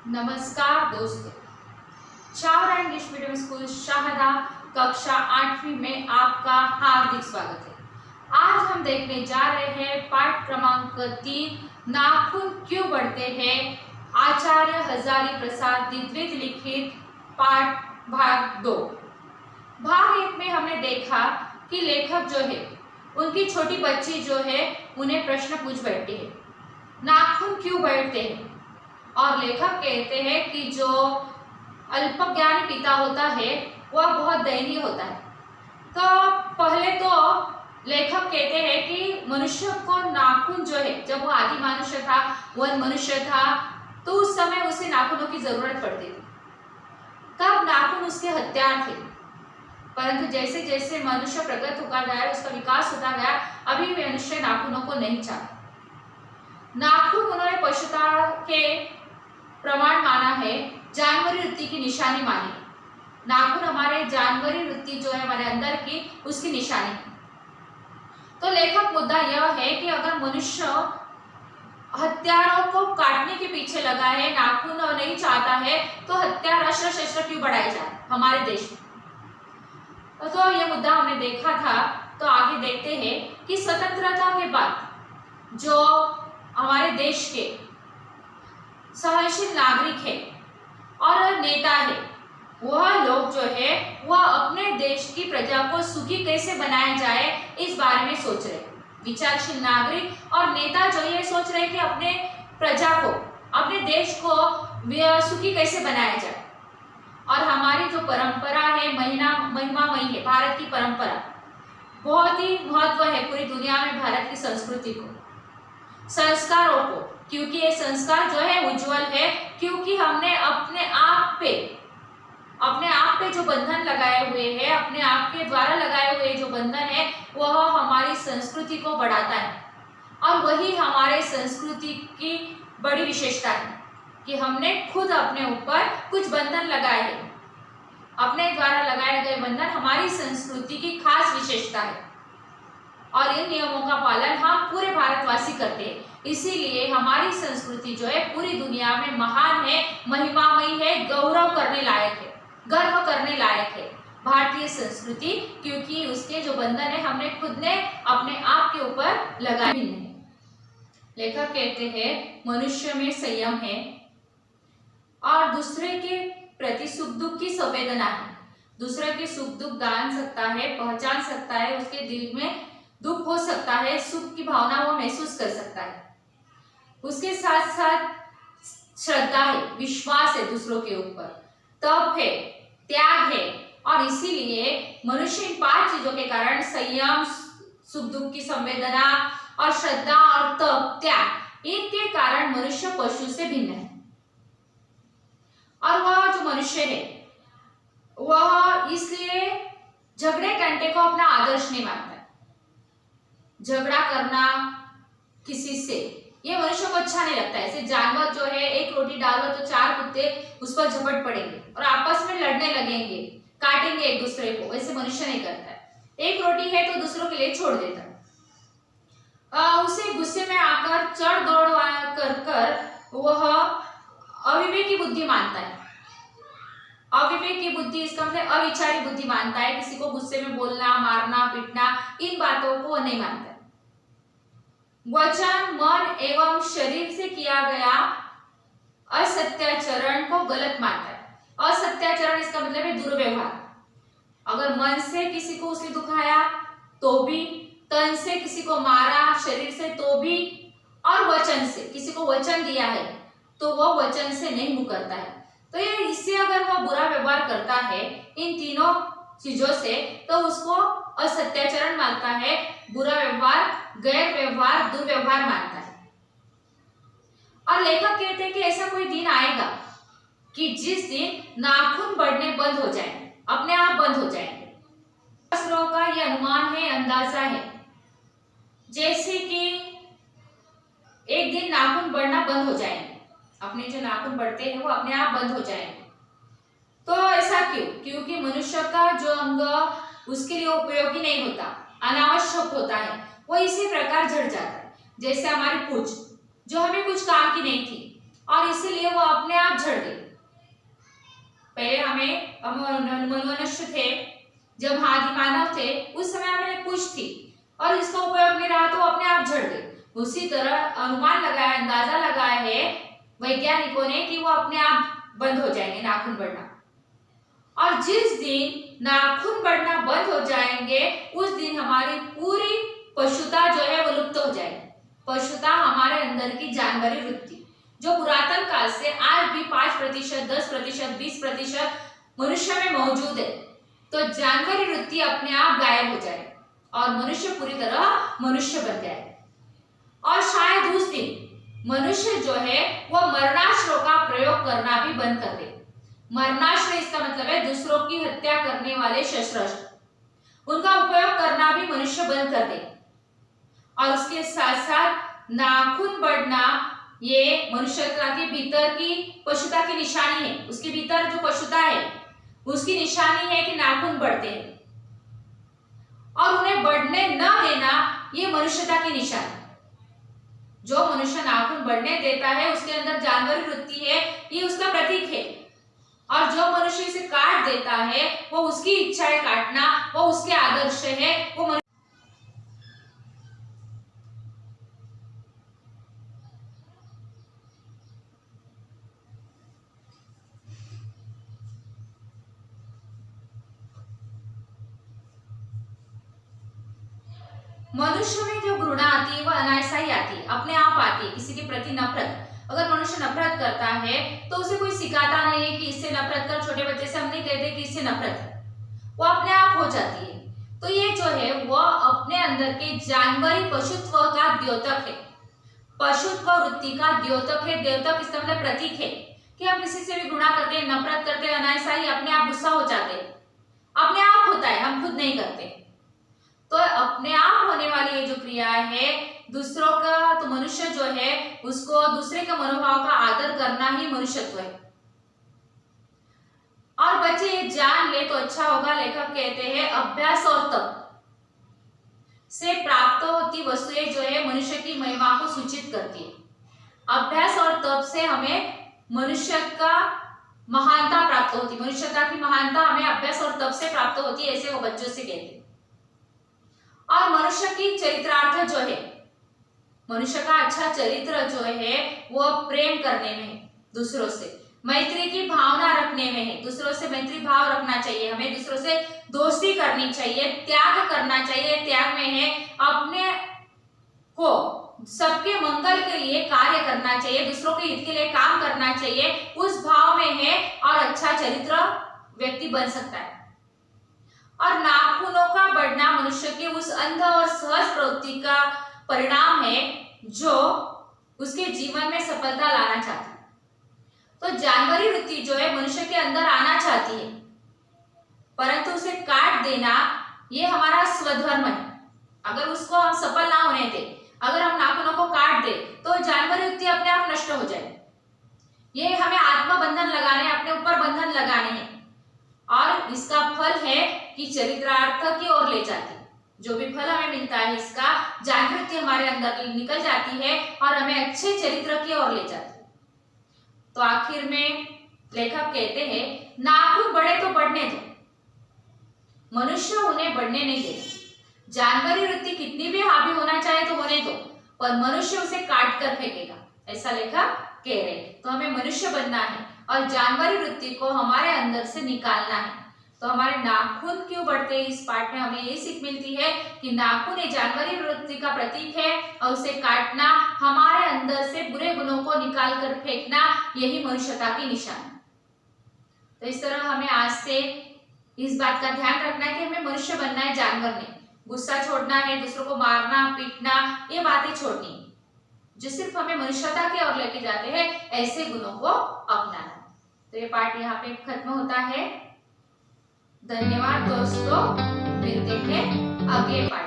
नमस्कार दोस्तों, Chawra English medium school Shahada कक्षा 8वीं में आपका हार्दिक स्वागत है। आज हम देखने जा रहे हैं पाठ क्रमांक 3 नाखून क्यों बढ़ते हैं, आचार्य हजारी प्रसाद द्विवेदी लिखित पाठ भाग 2। भाग 1 में हमने देखा कि लेखक जो है उनकी छोटी बच्ची जो है उन्हें प्रश्न पूछ बैठती है, नाखून क्यों बढ़ते हैं। और लेखक कहते हैं कि जो अल्पज्ञानी पिता होता है वह बहुत दयनीय होता है। तो पहले तो लेखक कहते हैं कि मनुष्य को नाखून जो है, जब वो आदि मनुष्य था, वन मनुष्य था, तो उस समय उसे नाखूनों की जरूरत पड़ती थी। तब नाखून उसके हथियार थे, परंतु जैसे जैसे मनुष्य प्रगत होता गया, उसका विकास होता गया, अभी मनुष्य नाखूनों को नहीं चाहता। नाखून उन्होंने पशुता के प्रमाण माना है, जानवरी वृत्ति की निशानी मानी। नाखून हमारे जानवरी वृत्ति जो है हमारे अंदर की, उसकी निशानी है। तो लेखक मुद्दा यह है कि अगर मनुष्य हथियारों को काटने के पीछे लगा है, नाखून नहीं चाहता है, तो हथियार अस्त्र शस्त्र क्यों बढ़ाए जाए हमारे देश में। तो यह मुद्दा हमने देखा था। तो आगे देखते हैं कि स्वतंत्रता के बाद जो हमारे देश के सहनशील नागरिक है और नेता है, वह लोग जो है वह अपने देश की प्रजा को सुखी कैसे बनाया जाए, इस बारे में सोच रहे। विचारशील नागरिक और नेता जो ये सोच रहे कि अपने प्रजा को, अपने देश को सुखी कैसे बनाया जाए। और हमारी जो परंपरा है महिमामयी है, भारत की परंपरा बहुत ही महत्व है पूरी दुनिया में, भारत की संस्कृति को, संस्कारों को, क्योंकि ये संस्कार जो है उज्जवल है, क्योंकि हमने अपने आप पे जो बंधन लगाए हुए हैं, अपने आप के द्वारा लगाए हुए जो बंधन है, वह हमारी संस्कृति को बढ़ाता है। और वही हमारे संस्कृति की बड़ी विशेषता है कि हमने खुद अपने ऊपर कुछ बंधन लगाए हैं। अपने द्वारा लगाए गए बंधन हमारी संस्कृति की खास विशेषता है और इन नियमों का पालन हम पूरे भारतवासी करते हैं। इसीलिए हमारी संस्कृति जो है पूरी दुनिया में महान है, महिमामयी है, गौरव करने लायक है, गर्व करने लायक है भारतीय संस्कृति, क्योंकि उसके जो बंधन है हमने खुद ने अपने आप के ऊपर लगाए हैं। लेखक कहते हैं मनुष्य में संयम है और दूसरे के प्रति सुख दुख की संवेदना है। दूसरे के सुख दुख जान सकता है, पहचान सकता है, उसके दिल में दुख हो सकता है, सुख की भावना वो महसूस कर सकता है। उसके साथ साथ श्रद्धा है, विश्वास है दूसरों के ऊपर, तप है, त्याग है। और इसीलिए मनुष्य इन 5 चीजों के कारण, संयम, सुख दुख की संवेदना और श्रद्धा और तप, त्याग, इनके कारण मनुष्य पशु से भिन्न है। और वह जो मनुष्य है वह इसलिए झगड़े कंटे को अपना आदर्श नहीं मानता है। झगड़ा करना किसी से ये मनुष्य को अच्छा नहीं लगता है। ऐसे जानवर जो है, एक रोटी डालो तो 4 कुत्ते उस पर झपट पड़ेंगे और आपस में लड़ने लगेंगे, काटेंगे एक दूसरे को। वैसे मनुष्य नहीं करता है। एक रोटी है तो दूसरों के लिए छोड़ देता है। उसे गुस्से में आकर चढ़ दौड़ कर वह अविवेकी बुद्धि मानता है। अविवेकी बुद्धि इसका मतलब अविचारी बुद्धि मानता है। किसी को गुस्से में बोलना, मारना, पीटना, इन बातों को नहीं मानता है। वचन, मन एवं शरीर से किया गया असत्याचरण को गलत मानता है। असत्याचरण इसका मतलब है दुर्व्यवहार। अगर मन से किसी को उसने दुखाया तो भी, तन से किसी को मारा, शरीर से तो भी, और वचन से किसी को वचन दिया है तो वह वचन से नहीं मुकरता है। तो ये इससे अगर वह बुरा व्यवहार करता है इन तीनों चीजों से, तो उसको असत्याचरण मानता है, बुरा व्यवहार, गैर व्यवहार, दुर्व्यवहार मानता है। और लेखक कहते हैं कि ऐसा कोई दिन आएगा कि जिस दिन नाखून बढ़ने बंद हो जाएंगे, अपने आप बंद हो जाएंगे। शास्त्रों का यह अनुमान है, अंदाजा है, जैसे कि एक दिन नाखून बढ़ना बंद हो जाएंगे, अपने जो नाखून बढ़ते हैं वो अपने आप बंद हो जाएंगे। तो ऐसा क्यों? क्योंकि मनुष्य का जो अंग उसके लिए उपयोगी नहीं होता, अनावश्यक होता है, वो इसी प्रकार झड़ जाता है। जैसे हमारी पूंछ जो हमें कुछ काम की नहीं थी, और इसीलिए वो अपने आप झड़ गई। पहले हम मनुष्य थे, जब आदि मानव थे, उस समय हमें कुछ थी और इसका उपयोग नहीं रहा तो अपने आप झड़ गई। उसी तरह अनुमान लगाया, अंदाजा लगाया है वैज्ञानिकों ने कि वो अपने आप बंद हो जाएंगे नाखून बढ़ना। और जिस दिन नाखून बढ़ना बंद हो जाएंगे उस दिन हमारी पूरी पशुता जो है वो लुप्त हो जाएगी। पशुता हमारे अंदर की जानवरी वृत्ति जो पुरातन काल से आज भी 5%, 10%, 20% मनुष्य में मौजूद है, तो जानवरी वृत्ति अपने आप गायब हो जाए और मनुष्य पूरी तरह मनुष्य बन जाए। और शायद उस दिन मनुष्य जो है वो मरणास्त्रों का प्रयोग करना भी बंद कर दे। मरणास्त्र इसका मतलब है दूसरों की हत्या करने वाले शस्त्र, उनका उपयोग करना भी मनुष्य बंद कर दे। और उसके साथ साथ नाखून बढ़ना ये मनुष्यता के भीतर की पशुता की निशानी है। उसके भीतर जो पशुता है उसकी निशानी है कि नाखून बढ़ते हैं और उन्हें बढ़ने न देना ये मनुष्यता की निशानी। जो मनुष्य नाखून बढ़ने देता है उसके अंदर जानवरी वृत्ति है, ये उसका प्रतीक है। और जो मनुष्य इसे काट देता है वो उसकी इच्छा है काटना, वो उसके आदर्श है, वो मनुष्य में जो घृणा आती है वह अनायासा ही आती है, अपने आप आती है। किसी के प्रति नफरत, अगर मनुष्य नफरत करता है तो उसे कोई सिखाता नहीं है कि इससे नफरत कर। छोटे बच्चे से हम नहीं कहते कि इससे नफरत है, वो अपने आप हो जाती है। तो ये जो है वह अपने अंदर के जानवरी पशुत्व का द्योतक है, पशुत्व वृत्ति का द्योतक है। द्योतक इसका मतलब प्रतीक है कि हम किसी से भी घृणा करते हैं, नफरत करते हैं, अनायासा ही अपने आप गुस्सा हो जाते हैं, अपने आप होता है, हम खुद नहीं करते। तो अपने आप होने वाली ये जो क्रिया है दूसरों का, तो मनुष्य जो है उसको दूसरे के मनोभाव का आदर करना ही मनुष्यत्व है। और बच्चे ये जान ले तो अच्छा होगा। लेखक कहते हैं अभ्यास और तप से प्राप्त होती वस्तुएं जो है मनुष्य की महिमा को सूचित करती है। अभ्यास और तप से हमें मनुष्य का महानता प्राप्त होती, मनुष्यता की महानता हमें अभ्यास और तप से प्राप्त होती है, ऐसे वो बच्चों से कहते हैं। और मनुष्य की चरित्रार्थ जो है, मनुष्य का अच्छा चरित्र जो है वो प्रेम करने में है, दूसरों से मैत्री की भावना रखने में है। दूसरों से मैत्री भाव रखना चाहिए, हमें दूसरों से दोस्ती करनी चाहिए, त्याग करना चाहिए। त्याग में है अपने को सबके मंगल के लिए कार्य करना चाहिए, दूसरों के हित के लिए काम करना चाहिए, उस भाव में है और अच्छा चरित्र व्यक्ति बन सकता है। और नाखूनों का बढ़ना मनुष्य के उस अंध और सहज प्रवृत्ति का परिणाम है जो उसके जीवन में सफलता लाना चाहता है। तो जानवरी वृत्ति जो है मनुष्य के अंदर आना चाहती है, परंतु उसे काट देना ये हमारा स्वधर्म है। अगर उसको हम सफल ना होने दें, अगर हम नाखूनों को काट दे तो जानवरी वृत्ति अपने आप नष्ट हो जाए। ये हमें आत्मबंधन लगाने, अपने ऊपर बंधन लगाने हैं और इसका फल है कि चरित्रार्थ की ओर ले जाती है। जो भी फल हमें मिलता है इसका, जागृति हमारे अंदर निकल जाती है और हमें अच्छे चरित्र की ओर ले जाती है। तो आखिर में लेखक कहते हैं नाखून बढ़े तो बढ़ने दो, मनुष्य उन्हें बढ़ने नहीं देता। जानवरी वृत्ति कितनी भी हावी होना चाहे तो होने दो, पर मनुष्य उसे काट कर फेंकेगा, ऐसा लेखक कह रहे हैं। तो हमें मनुष्य बनना है और जानवरी वृत्ति को हमारे अंदर से निकालना है। तो हमारे नाखून क्यों बढ़ते हैं, इस पाठ में हमें ये सीख मिलती है कि नाखून एक जानवरी वृत्ति का प्रतीक है और उसे काटना, हमारे अंदर से बुरे गुणों को निकाल कर फेंकना, यही मनुष्यता की निशानी। तो इस तरह हमें आज से इस बात का ध्यान रखना है कि हमें मनुष्य बनना है, जानवर नहीं। गुस्सा छोड़ना है, दूसरों को मारना पीटना ये बातें छोड़नी है, जो सिर्फ हमें मनुष्यता की ओर लेके जाते हैं, ऐसे गुणों को अपनाना। तो ये पाठ यहाँ पे खत्म होता है। धन्यवाद दोस्तों, मिलते हैं अगले पाठ।